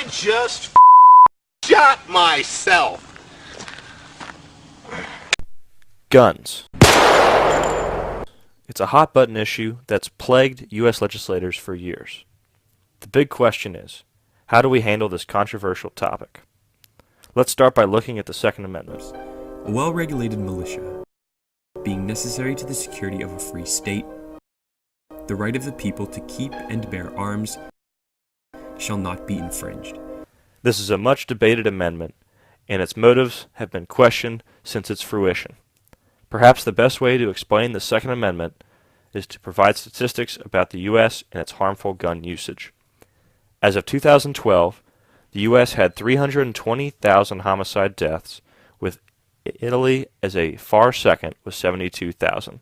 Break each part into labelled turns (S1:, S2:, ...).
S1: I just shot myself.
S2: Guns. It's a hot-button issue that's plagued U.S. legislators for years. The big question is, how do we handle this controversial topic? Let's start by looking at the Second Amendment.
S3: A well-regulated militia, being necessary to the security of a free state, the right of the people to keep and bear arms shall not be infringed.
S2: This is a much-debated amendment, and its motives have been questioned since its fruition. Perhaps the best way to explain the Second Amendment is to provide statistics about the U.S. and its harmful gun usage. As of 2012, the U.S. had 320,000 homicide deaths, with Italy as a far second with 72,000.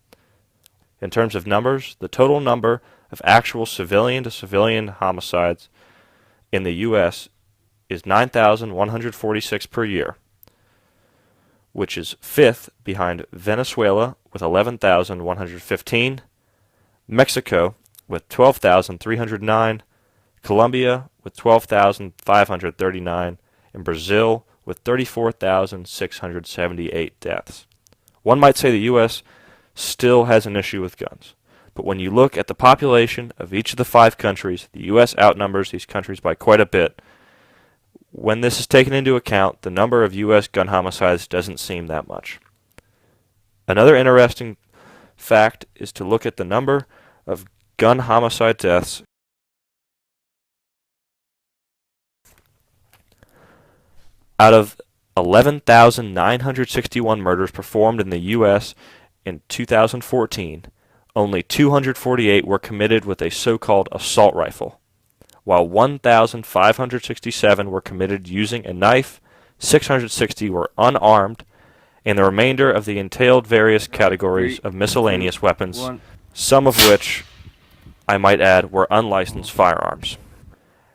S2: In terms of numbers, the total number of actual civilian-to-civilian homicides in the U.S. is 9,146 per year, which is fifth behind Venezuela with 11,115, Mexico with 12,309, Colombia with 12,539, and Brazil with 34,678 deaths. One might say the U.S. still has an issue with guns, but when you look at the population of each of the 5 countries, the U.S. outnumbers these countries by quite a bit. When this is taken into account, the number of U.S. gun homicides doesn't seem that much. Another interesting fact is to look at the number of gun homicide deaths out of 11,961 murders performed in the U.S. in 2014, only 248 were committed with a so-called assault rifle, while 1,567 were committed using a knife, 660 were unarmed, and the remainder of the entailed various categories of miscellaneous weapons, some of which, I might add, were unlicensed firearms.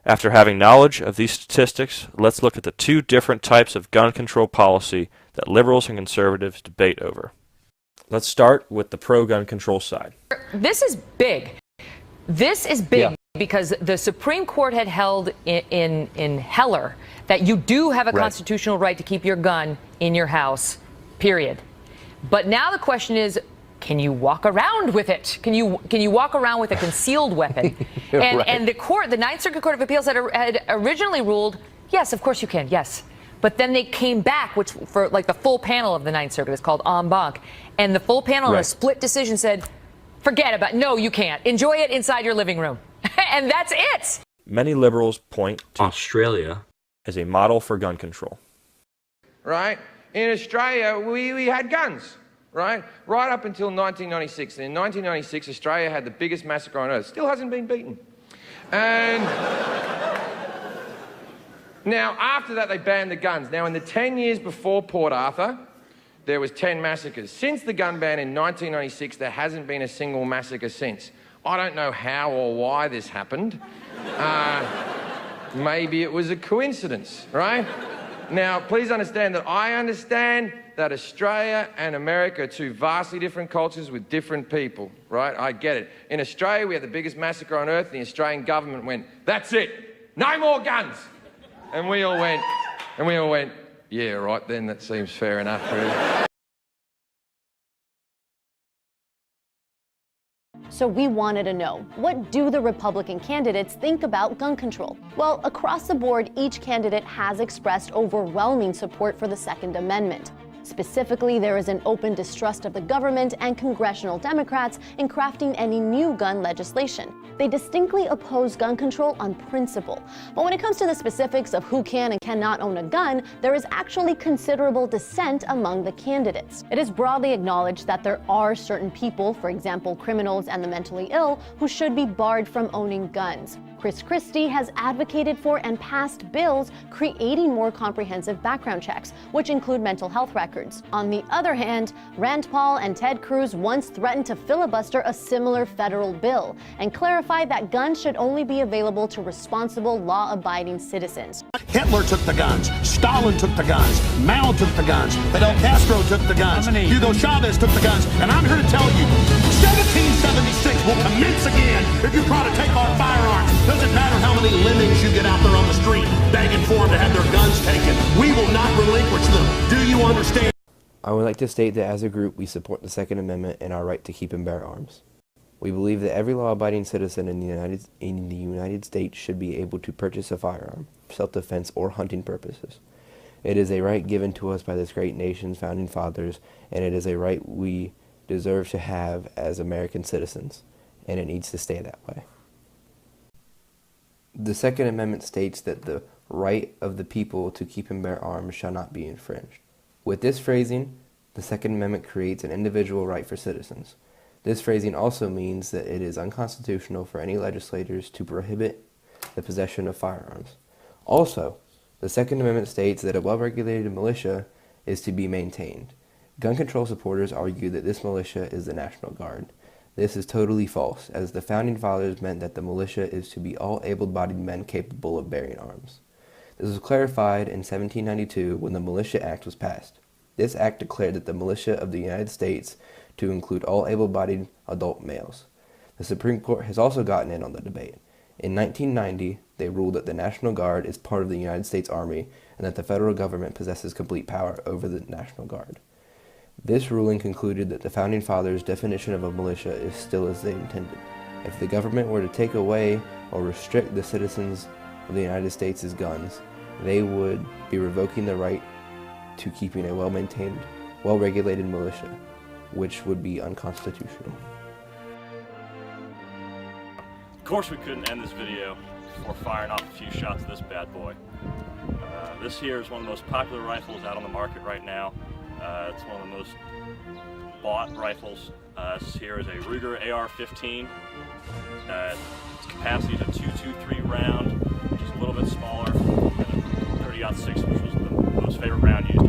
S2: After having knowledge of these statistics, let's look at the 2 different types of gun control policy that liberals and conservatives debate over. Let's start with the pro-gun control side.
S4: This is big. This is big because the Supreme Court had held in Heller that you do have a constitutional right to keep your gun in your house, period. But now the question is, can you walk around with it? Can you walk around with a concealed weapon? And the Ninth Circuit Court of Appeals had originally ruled, yes, of course you can, yes. But then they came back, which for like the full panel of the Ninth Circuit is called en banc, and the full panel in a split decision said, forget about it. No, you can't. Enjoy it inside your living room. And that's it.
S2: Many liberals point to
S5: Australia
S2: as a model for gun control.
S6: Right? In Australia, we had guns, right? Right up until 1996. And in 1996, Australia had the biggest massacre on earth. Still hasn't been beaten. And now, after that, they banned the guns. Now, in the 10 years before Port Arthur, there was 10 massacres. Since the gun ban in 1996, there hasn't been a single massacre since. I don't know how or why this happened. Maybe it was a coincidence, right? Now, please understand that I understand that Australia and America are 2 vastly different cultures with different people, right? I get it. In Australia, we had the biggest massacre on earth, and the Australian government went, that's it, no more guns. And we all went, yeah, right then, that seems fair enough, really.
S7: So we wanted to know, what do the Republican candidates think about gun control? Well, across the board, each candidate has expressed overwhelming support for the Second Amendment. Specifically, there is an open distrust of the government and congressional Democrats in crafting any new gun legislation. They distinctly oppose gun control on principle. But when it comes to the specifics of who can and cannot own a gun, there is actually considerable dissent among the candidates. It is broadly acknowledged that there are certain people, for example, criminals and the mentally ill, who should be barred from owning guns. Chris Christie has advocated for and passed bills creating more comprehensive background checks, which include mental health records. On the other hand, Rand Paul and Ted Cruz once threatened to filibuster a similar federal bill and clarified that guns should only be available to responsible, law-abiding citizens.
S8: Hitler took the guns, Stalin took the guns, Mao took the guns, Fidel Castro took the guns, Hugo Chavez took the guns, and I'm here to tell you, 1776 will commence again if you try to take our firearms. Doesn't matter how many lemmings you get out there on the street begging for them to have their guns taken. We will not relinquish them. Do you understand?
S5: I would like to state that as a group, we support the Second Amendment and our right to keep and bear arms. We believe that every law-abiding citizen in the United States should be able to purchase a firearm for self-defense or hunting purposes. It is a right given to us by this great nation's founding fathers, and it is a right we deserve to have as American citizens, and it needs to stay that way. The Second Amendment states that the right of the people to keep and bear arms shall not be infringed. With this phrasing, the Second Amendment creates an individual right for citizens. This phrasing also means that it is unconstitutional for any legislators to prohibit the possession of firearms. Also, the Second Amendment states that a well-regulated militia is to be maintained. Gun control supporters argue that this militia is the National Guard. This is totally false, as the Founding Fathers meant that the militia is to be all able-bodied men capable of bearing arms. This was clarified in 1792 when the Militia Act was passed. This act declared that the militia of the United States to include all able-bodied adult males. The Supreme Court has also gotten in on the debate. In 1990, they ruled that the National Guard is part of the United States Army and that the federal government possesses complete power over the National Guard. This ruling concluded that the Founding Fathers' definition of a militia is still as they intended. If the government were to take away or restrict the citizens of the United States' guns, they would be revoking the right to keeping a well-maintained, well-regulated militia, which would be unconstitutional.
S2: Of course we couldn't end this video before firing off a few shots of this bad boy. This here is one of the most popular rifles out on the market right now. It's one of the most bought rifles. This here is a Ruger AR-15. Its capacity is a .223 round, which is a little bit smaller than a .30-06, which was the most favorite round used